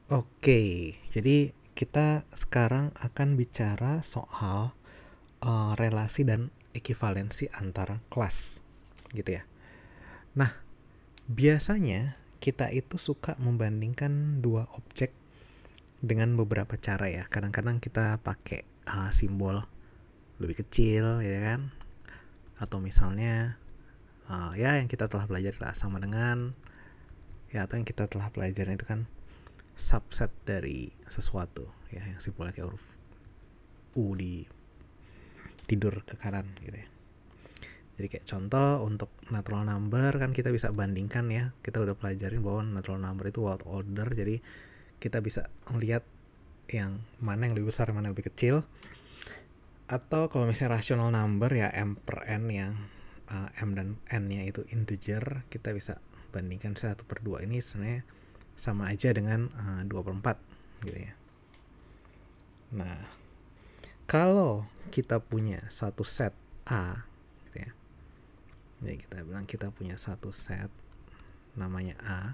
Oke, jadi kita sekarang akan bicara soal relasi dan ekivalensi antara kelas, gitu ya. Nah, biasanya kita itu suka membandingkan dua objek dengan beberapa cara ya. Kadang-kadang kita pakai simbol lebih kecil, ya kan? Atau misalnya ya yang kita telah pelajari lah sama dengan, ya atau yang kita telah pelajari itu kan subset dari sesuatu ya, yang simbolnya kayak huruf U di tidur ke kanan gitu ya. Jadi kayak contoh untuk natural number kan kita bisa bandingkan ya, kita udah pelajarin bahwa natural number itu world order, jadi kita bisa melihat yang mana yang lebih besar mana yang lebih kecil. Atau kalau misalnya rational number ya m per n, yang m dan n nya itu integer, kita bisa bandingkan 1/2 ini sebenarnya sama aja dengan 2/4 gitu ya. Nah, kalau kita punya satu set A gitu ya, jadi kita bilang kita punya satu set namanya A.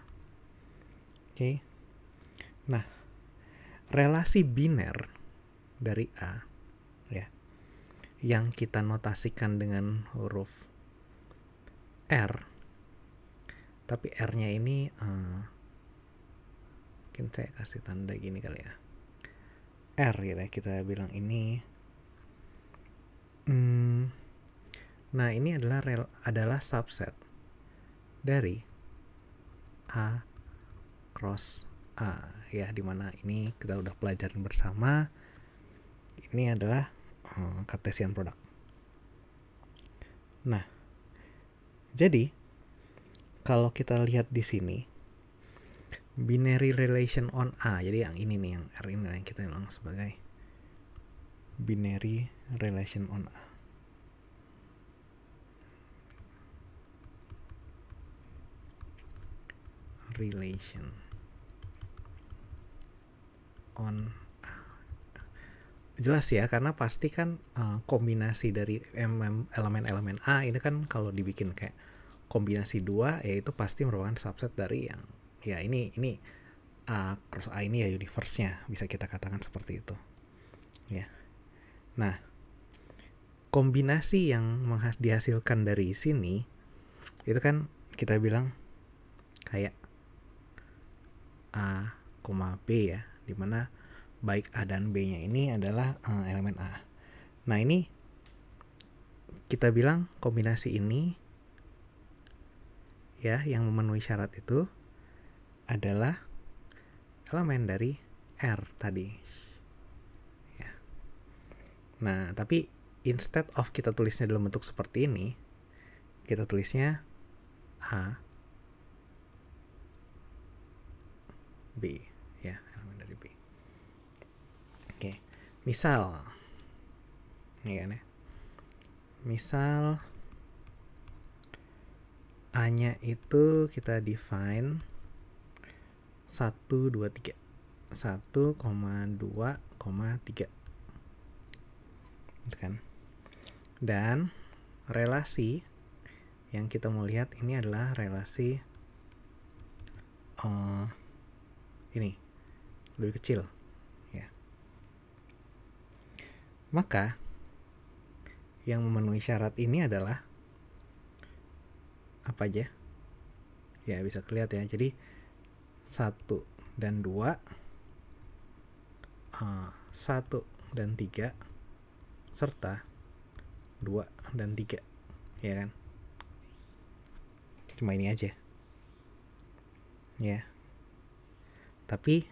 Oke. Nah, relasi biner dari A ya, yang kita notasikan dengan huruf R, tapi R-nya ini mungkin saya kasih tanda gini kali ya, R gitu ya, kita bilang ini nah ini adalah subset dari A cross A ya, dimana ini kita udah pelajarin bersama, ini adalah Cartesian product. Nah, jadi kalau kita lihat di sini binary relation on A, jadi yang ini nih, yang R ini yang kita bilang sebagai binary relation on A. Relation on A. Jelas ya, karena pasti kan kombinasi dari elemen-elemen A ini kan kalau dibikin kayak kombinasi 2 ya itu pasti merupakan subset dari yang ya ini A cross A ini ya universe-nya, bisa kita katakan seperti itu ya. Nah, kombinasi yang dihasilkan dari sini itu kan kita bilang kayak A, B ya, dimana baik A dan B nya ini adalah elemen A. Nah, ini kita bilang kombinasi ini ya, yang memenuhi syarat itu adalah elemen dari R tadi ya. Nah, tapi instead of kita tulisnya dalam bentuk seperti ini, kita tulisnya A B ya, elemen dari B. Oke, misal ini kan ya, misal A nya itu kita define 1, 2, 3 1,2,3 gitu kan. Dan relasi yang kita mau lihat ini adalah relasi ini lebih kecil ya. Maka yang memenuhi syarat ini adalah apa aja ya, bisa kelihatan ya. Jadi 1 dan 2, 1 dan 3, serta 2 dan 3 ya kan. Cuma ini aja ya. Tapi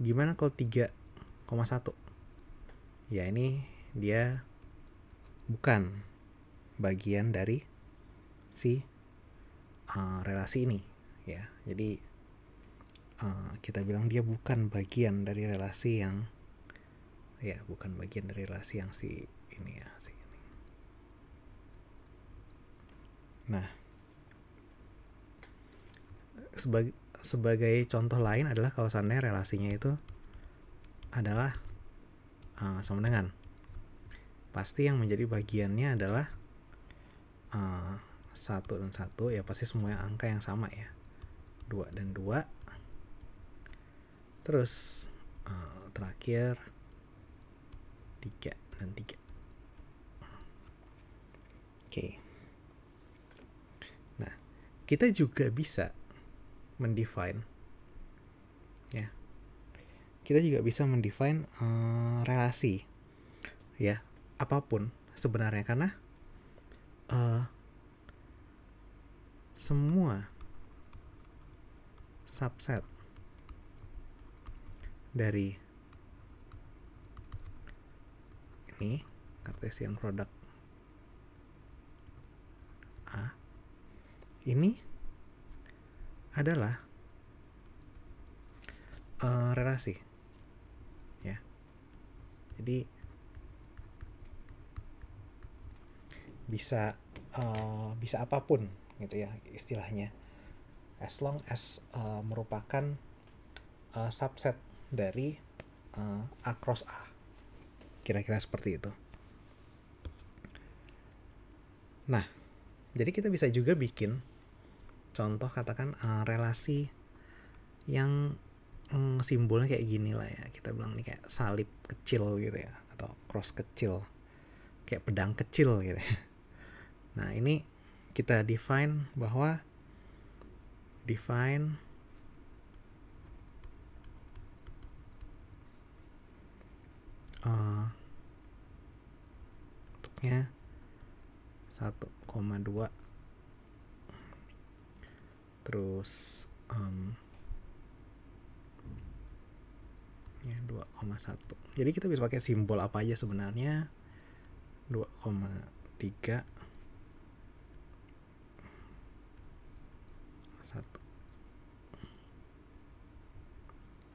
gimana kalau 3,1? Ya ini dia bukan bagian dari si relasi ini ya. Jadi kita bilang dia bukan bagian dari relasi yang ya, bukan bagian dari relasi yang si ini ya, si ini. Nah, sebagai contoh lain adalah kalau seandainya relasinya itu adalah sama dengan, pasti yang menjadi bagiannya adalah 1 dan 1 ya pasti semua angka yang sama ya, 2 dan 2. Terus terakhir 3 dan 3. Oke. Nah, kita juga bisa mendefine ya. Kita juga bisa mendefine relasi ya, apapun sebenarnya, karena semua subset dari ini Cartesian product A ini adalah relasi ya. Jadi bisa apapun gitu ya istilahnya, as long as merupakan subset dari A cross A, kira-kira seperti itu. Nah, jadi kita bisa juga bikin contoh, katakan relasi yang simbolnya kayak gini lah ya, kita bilang nih kayak salib kecil gitu ya, atau cross kecil, kayak pedang kecil gitu ya. Nah, ini kita define bahwa bentuknya 1,2 terus ya 2,1. Jadi kita bisa pakai simbol apa aja sebenarnya. 2,3 1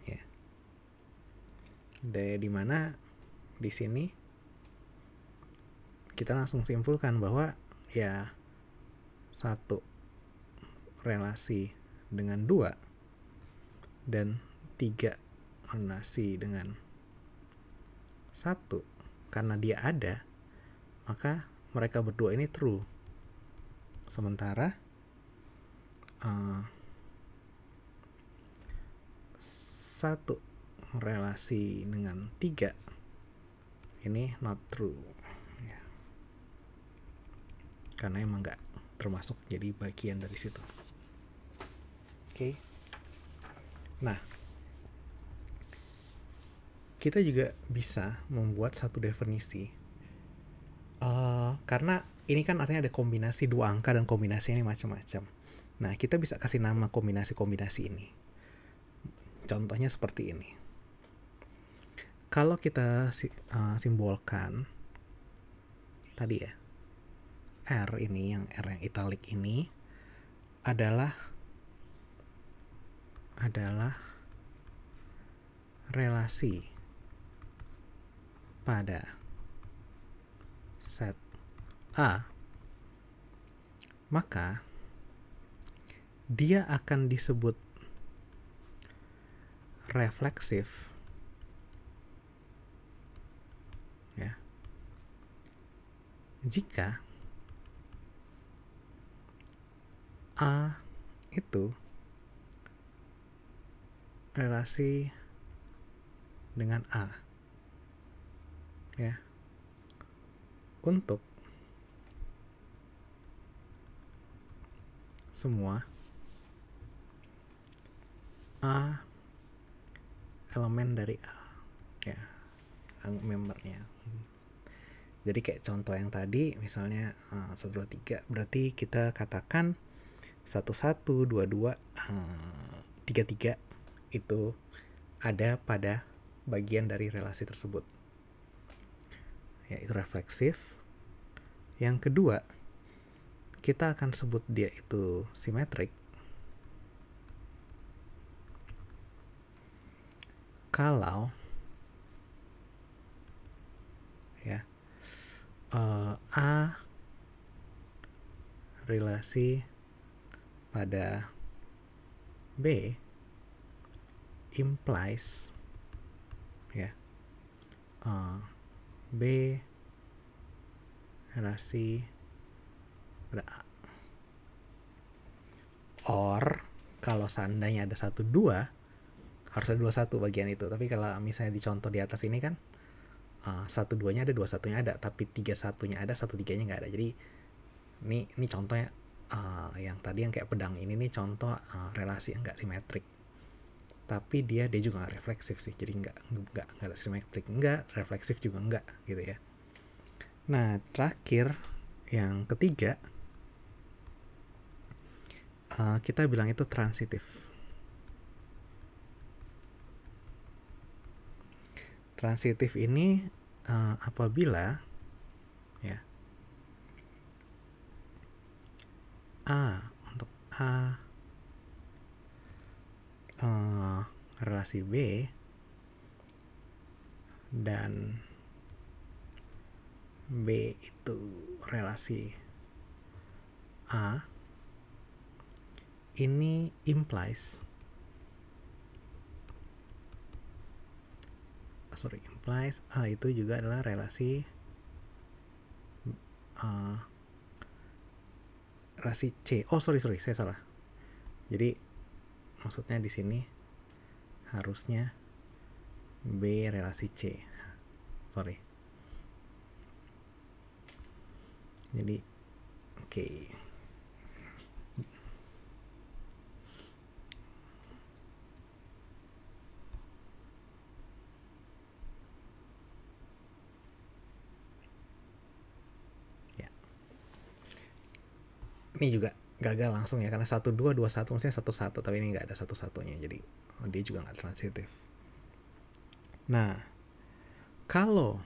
ya. Di mana di sini kita langsung simpulkan bahwa ya 1 relasi dengan 2 dan 3 relasi dengan 1, karena dia ada maka mereka berdua ini true. Sementara 1 relasi dengan 3 ini not true ya, karena emang nggak termasuk jadi bagian dari situ. Oke. Nah, kita juga bisa membuat satu definisi karena ini kan artinya ada kombinasi 2 angka dan kombinasi ini macam-macam. Nah, kita bisa kasih nama kombinasi-kombinasi ini. Contohnya seperti ini. Kalau kita simbolkan tadi ya, R ini, yang R yang italic ini adalah relasi pada set A, maka dia akan disebut refleksif ya jika A itu relasi dengan A ya, untuk semua A elemen dari A ya, membernya. Jadi kayak contoh yang tadi misalnya 1, 2, 3, berarti kita katakan 1, 1, 2, 2, 3, 3 itu ada pada bagian dari relasi tersebut ya, itu refleksif. Yang kedua, kita akan sebut dia itu simetrik kalau ya A relasi pada B implies ya B relasi pada A Or kalau seandainya ada 1 2 harus ada 21 bagian itu. Tapi kalau misalnya di contoh di atas ini kan 1 2-nya ada, 2 1-nya ada, tapi 3 1-nya ada, 1 3-nya nggak ada. Jadi ini contohnya yang tadi yang kayak pedang ini nih contoh relasi yang nggak simetrik. Tapi dia juga nggak refleksif sih, jadi nggak ada simetrik, nggak refleksif juga nggak gitu ya. Nah terakhir yang ketiga kita bilang itu transitif. Transitif ini apabila ya untuk relasi B dan B itu relasi A, ini implies A itu juga adalah relasi C. Sorry, saya salah. Jadi maksudnya di sini harusnya B relasi C. Sorry. Jadi oke. Ya. Ini juga gagal langsung ya, karena 1 2 2 1 maksudnya 1 1, tapi ini nggak ada 1 1-nya, jadi dia juga nggak transitif. Nah kalau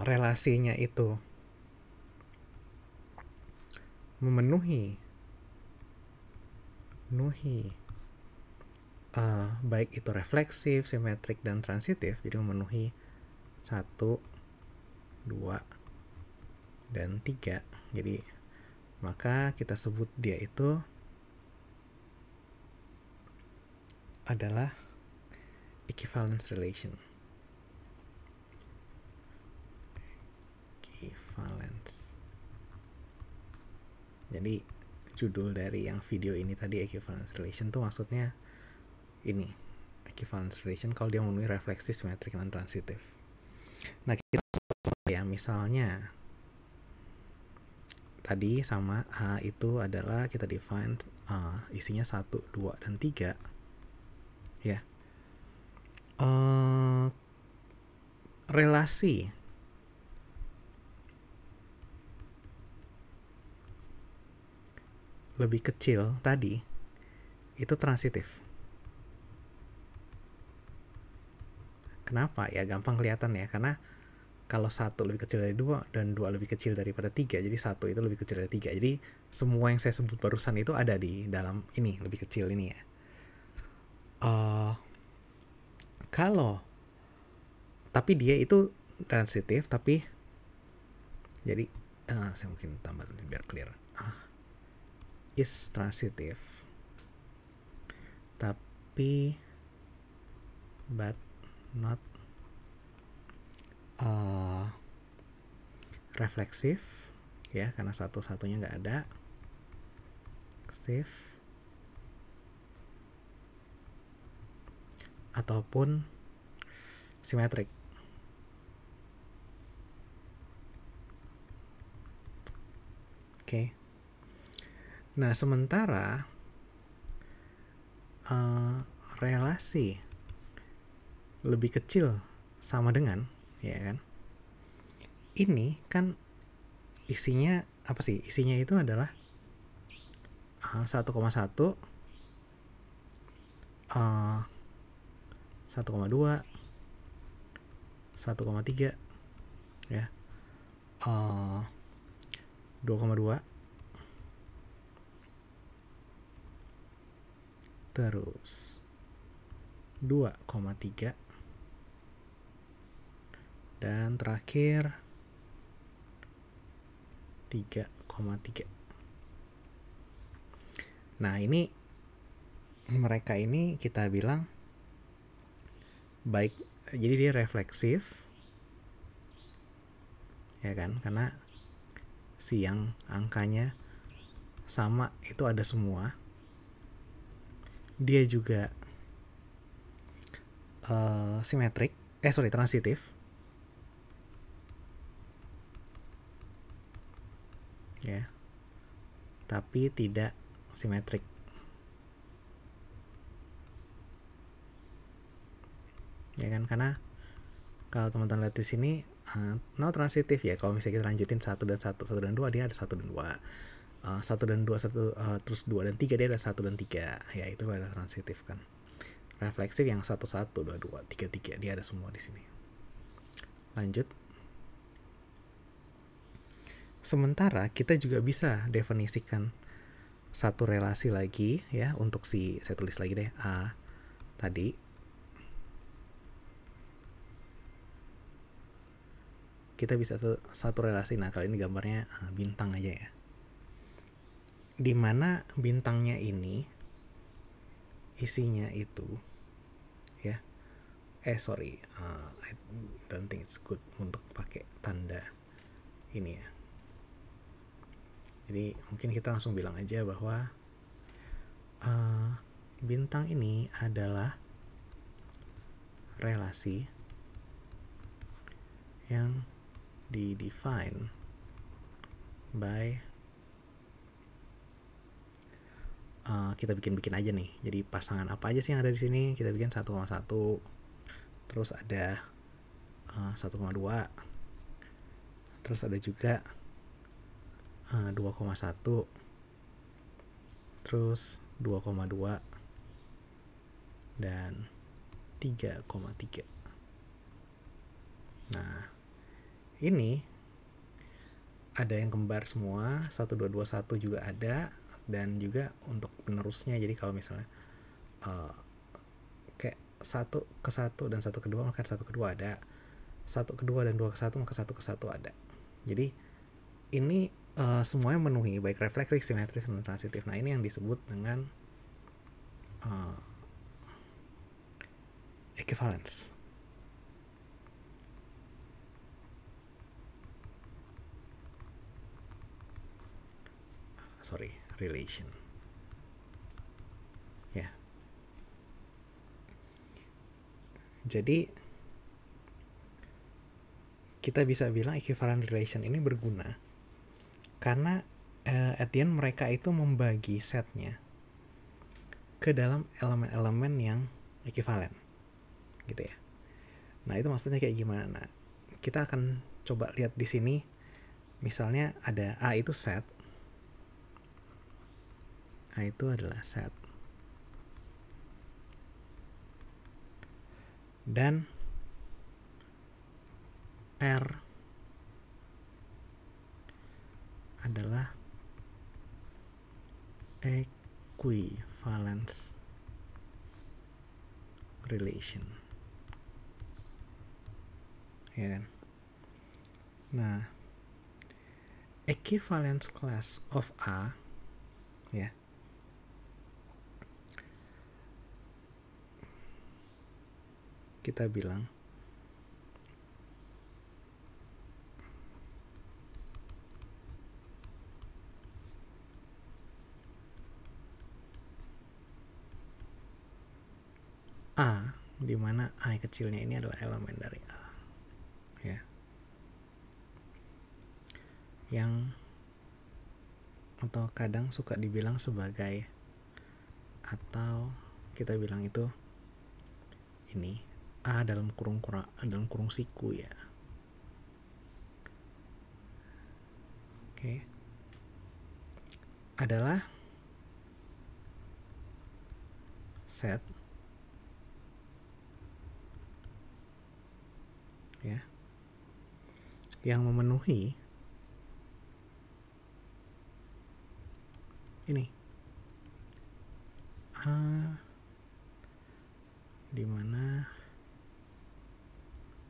relasinya itu memenuhi baik itu refleksif, simetrik, dan transitif, jadi memenuhi 1, 2, dan 3, jadi maka kita sebut dia itu adalah equivalence relation. Jadi judul dari yang video ini tadi equivalence relation tuh maksudnya ini, equivalence relation kalau dia memenuhi refleksif, simetrik, dan transitif. Nah kita ya misalnya tadi sama A itu adalah kita define isinya 1, 2, dan 3 ya. Relasi lebih kecil tadi itu transitif. Kenapa? Ya gampang kelihatan ya, karena kalau 1 lebih kecil dari 2 dan 2 lebih kecil daripada 3, jadi 1 itu lebih kecil dari 3. Jadi semua yang saya sebut barusan itu ada di dalam ini, lebih kecil ini ya. Kalau tapi dia itu transitif, tapi jadi saya mungkin tambah biar clear. Is transitif, tapi but not refleksif ya, karena satu-satunya nggak ada refleksif, ataupun simetrik. Oke. Nah sementara relasi lebih kecil sama dengan ya kan, ini kan isinya apa sih? Isinya itu adalah 1,1 1,2 1,3 ya, 2,2 terus 2,3 dan terakhir 3,3. Nah ini mereka ini kita bilang baik, jadi dia refleksif ya kan, karena si yang angkanya sama itu ada semua, dia juga transitif ya, tapi tidak simetrik ya kan, karena kalau teman-teman lihat di sini no transitif ya. Kalau misalnya kita lanjutin 1 dan 1, 1 dan 2 dia ada 1 dan 2, 1 dan 2 terus 2 dan 3 dia ada 1 dan 3 ya, itu adalah transitif kan. Refleksif yang 1 1 2 2 3 3 dia ada semua di sini. Lanjut. Sementara kita juga bisa definisikan satu relasi lagi ya, untuk saya tulis lagi deh A tadi. Kita bisa satu relasi, nah kali ini gambarnya bintang aja ya, dimana bintangnya ini isinya itu ya, I don't think it's good untuk pakai tanda ini ya. Jadi mungkin kita langsung bilang aja bahwa bintang ini adalah relasi yang di-define by kita bikin aja nih. Jadi pasangan apa aja sih yang ada di sini? Kita bikin 1,1, terus ada 1,2, terus ada juga 2,1, terus 2,2 dan 3,3. Nah, ini ada yang kembar semua, 1 2 2 1 juga ada, dan juga untuk penerusnya. Jadi kalau misalnya kayak 1 ke 1 dan 1 ke 2, maka 1 ke 2 ada, 1 ke 2 dan 2 ke 1, maka 1 ke 1 ada. Jadi ini semuanya memenuhi baik refleksif, simetris, dan transitif. Nah, ini yang disebut dengan equivalence. Relation. Ya. Jadi kita bisa bilang equivalent relation ini berguna karena at the end mereka itu membagi setnya ke dalam elemen-elemen yang ekuivalen gitu ya. Nah, itu maksudnya kayak gimana? Nah, kita akan coba lihat di sini. Misalnya ada A itu set. A itu adalah set. Dan R adalah equivalence relation. Ya kan? Nah, equivalence class of A ya, kita bilang A, di mana A kecilnya ini adalah elemen dari A ya, yang atau kadang suka dibilang sebagai, atau kita bilang itu ini A dalam kurung siku ya. Oke. Adalah set ya yang memenuhi ini A, di mana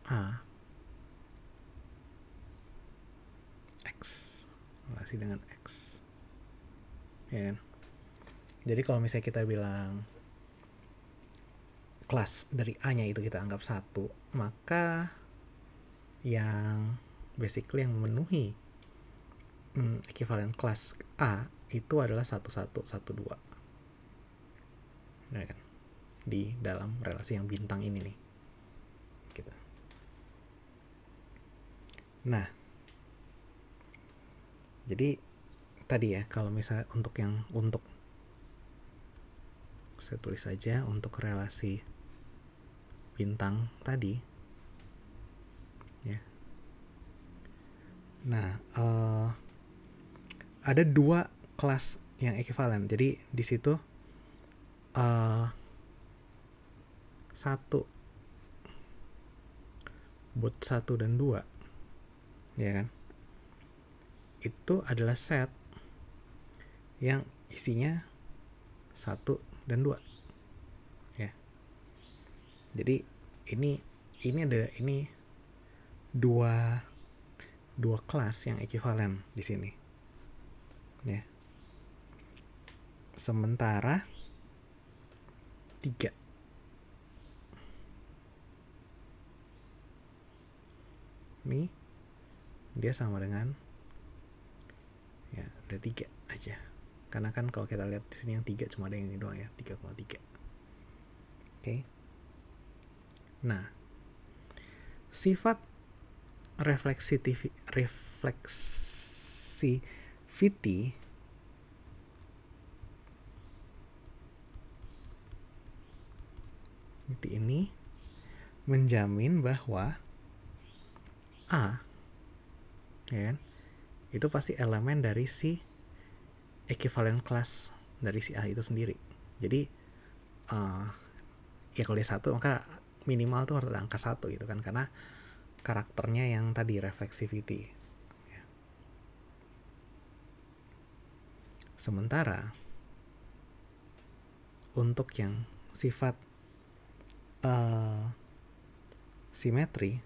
A X relasi dengan X ya kan? Jadi kalau misalnya kita bilang kelas dari A nya itu kita anggap 1, maka yang basically yang memenuhi ekivalen kelas A itu adalah 1112, ya kan? Di dalam relasi yang bintang ini nih, gitu. Nah, jadi tadi ya, kalau misalnya untuk saya tulis saja untuk relasi bintang tadi ya. Nah, ada 2 kelas yang ekivalen. Jadi di situ 1 bot 1 dan 2, ya kan? Itu adalah set yang isinya 1 dan 2. Ya. Jadi ini dua kelas yang ekivalen di sini. Ya. Sementara 3 ini dia sama dengan ya ada 3 aja. Karena kan kalau kita lihat di sini yang 3 cuma ada yang ini doang ya, 3,3. Oke. Nah, sifat reflexivity ini menjamin bahwa A, ya kan, itu pasti elemen dari si ekivalen kelas dari si A itu sendiri. Jadi ya kalau dia 1 maka minimal tuh harus ada angka 1 gitu kan, karena karakternya yang tadi reflexivity. Sementara untuk yang sifat simetri,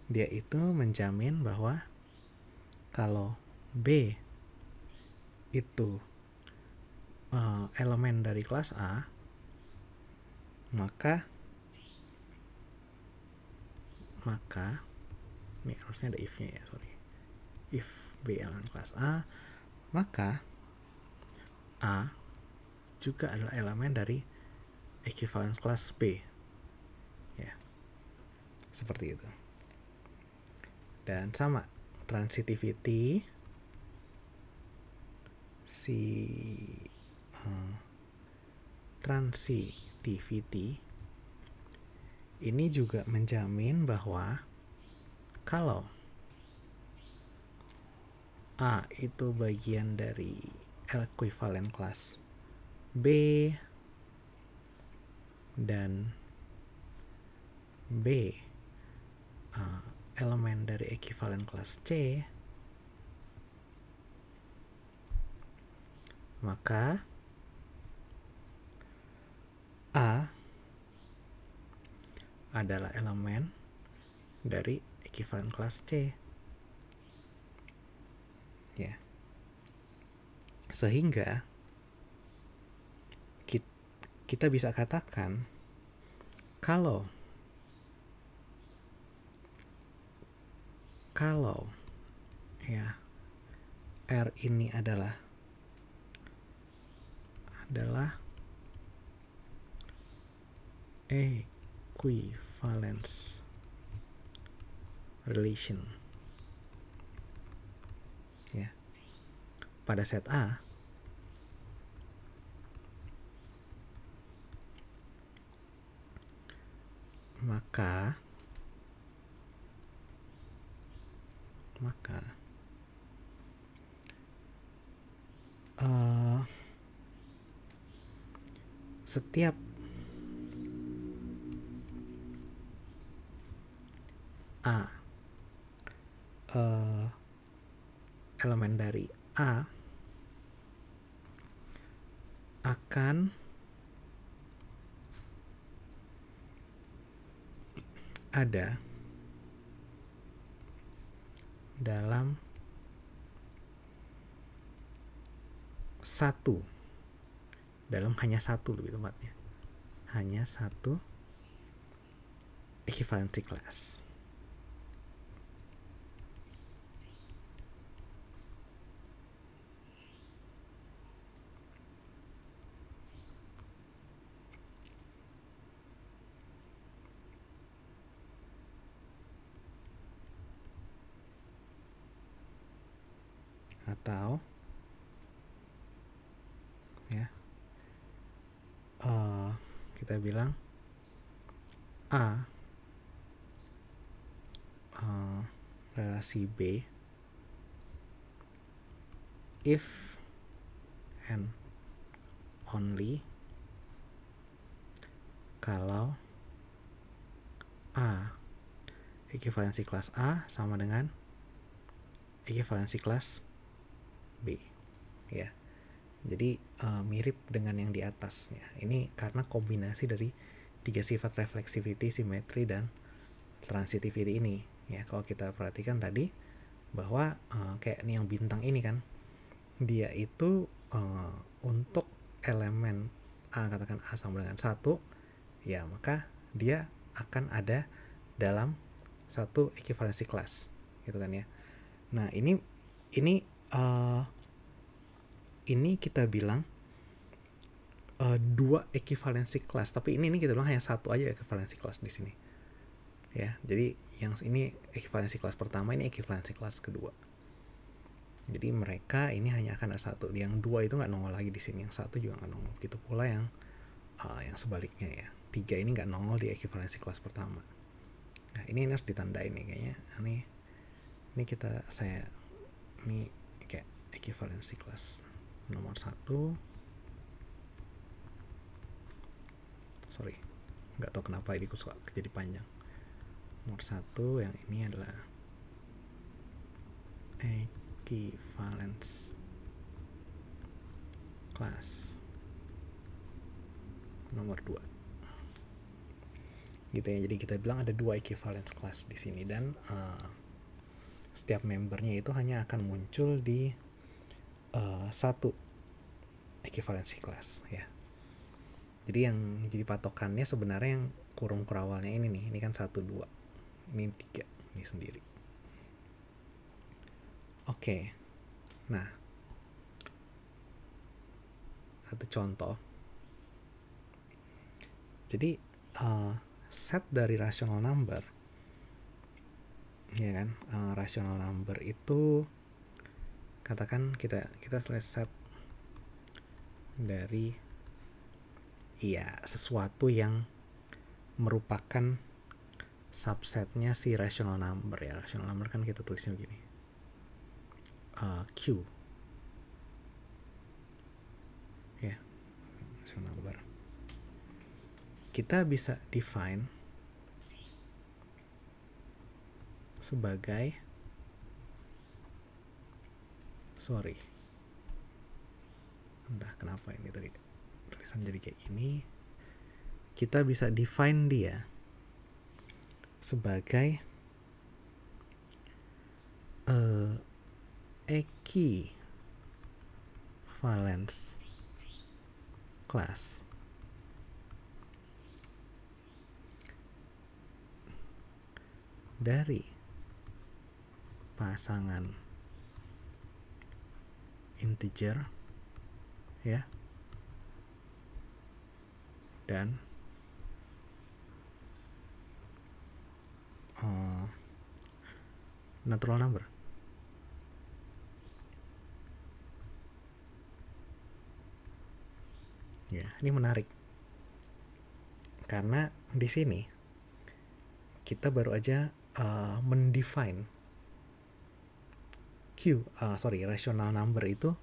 dia itu menjamin bahwa kalau B itu elemen dari kelas A, maka ini harusnya ada if-nya ya, sorry. If B elemen kelas A, maka A juga adalah elemen dari equivalence kelas B. Ya. Seperti itu. Dan sama transitivity transitivity ini juga menjamin bahwa kalau A itu bagian dari equivalent kelas B dan B elemen dari equivalent kelas C, maka A adalah elemen dari equivalent kelas C. Ya. Sehingga kita bisa katakan kalau ya R ini adalah equivalence relation ya pada set A, maka setiap A elemen dari A akan ada dalam hanya satu lebih tepatnya, hanya satu equivalency class. Atau ya kita bilang A relasi B if and only kalau A equivalency kelas A sama dengan equivalency kelas B ya. Jadi mirip dengan yang di atasnya. Ini karena kombinasi dari 3 sifat reflexivity, simetri, dan transitivity ini ya. Kalau kita perhatikan tadi bahwa kayak nih yang bintang ini kan, dia itu untuk elemen A, katakan A sama dengan 1 ya, maka dia akan ada dalam satu equivalency class gitu kan ya. Nah ini kita bilang 2 equivalency class, tapi ini kita bilang hanya satu aja equivalency class di sini ya. Jadi yang ini equivalency class pertama, ini equivalency class kedua. Jadi mereka ini hanya akan ada satu. Yang 2 itu nggak nongol lagi di sini, yang 1 juga nggak nongol. Begitu pula yang sebaliknya ya. 3 ini nggak nongol di equivalency class pertama. Nah ini harus ditandain nih kayaknya. Ini kayak equivalency class nomor 1. Sorry, nggak tahu kenapa ini suka jadi panjang. Nomor 1 yang ini adalah equivalence class nomor 2 gitu ya. Jadi kita bilang ada 2 equivalence class di sini, dan setiap membernya itu hanya akan muncul di satu equivalency class ya. Jadi yang jadi patokannya sebenarnya yang kurung kerawalnya ini nih. Ini kan 1, 2, ini 3 ini sendiri. Oke. Nah, satu contoh. Jadi set dari rational number ya kan, rational number itu katakan kita set dari sesuatu yang merupakan subsetnya si rational number ya. Rational number kan kita tulisnya begini, Q ya, rational number. Kita bisa define sebagai entah kenapa ini tadi tulisan jadi kayak ini. Kita bisa define dia sebagai equivalence class dari pasangan integer ya dan natural number. Ya, ini menarik karena di sini kita baru aja mendefine rational number itu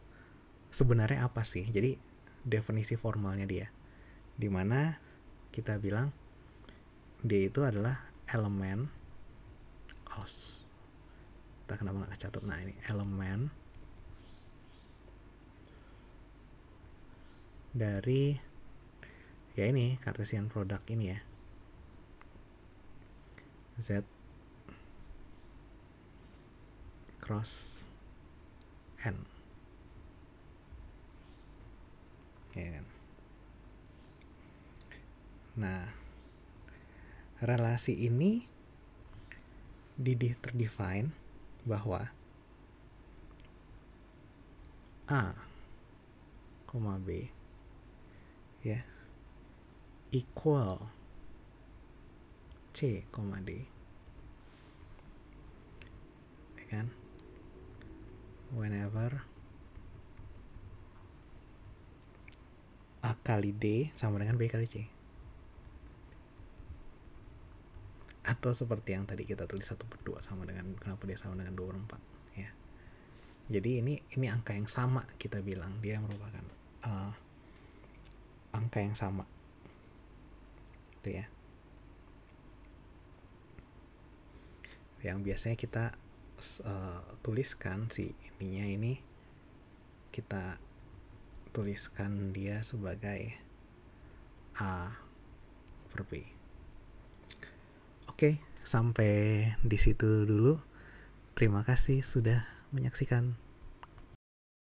sebenarnya apa sih. Jadi definisi formalnya dia, dimana kita bilang dia itu adalah elemen entah kenapa nggak kecatat. Nah ini elemen dari ya ini Cartesian product ini ya, Z cross N ya kan. Nah relasi ini terdefine bahwa A, B ya equal C, D, ya kan? Whenever A kali D sama dengan B kali C. Atau seperti yang tadi kita tulis 1/2 sama dengan, kenapa dia sama dengan 2/4 ya. Jadi ini angka yang sama, kita bilang dia merupakan angka yang sama itu ya. Yang biasanya kita tuliskan si ininya ini, kita tuliskan dia sebagai A per B. Oke, sampai di situ dulu. Terima kasih sudah menyaksikan.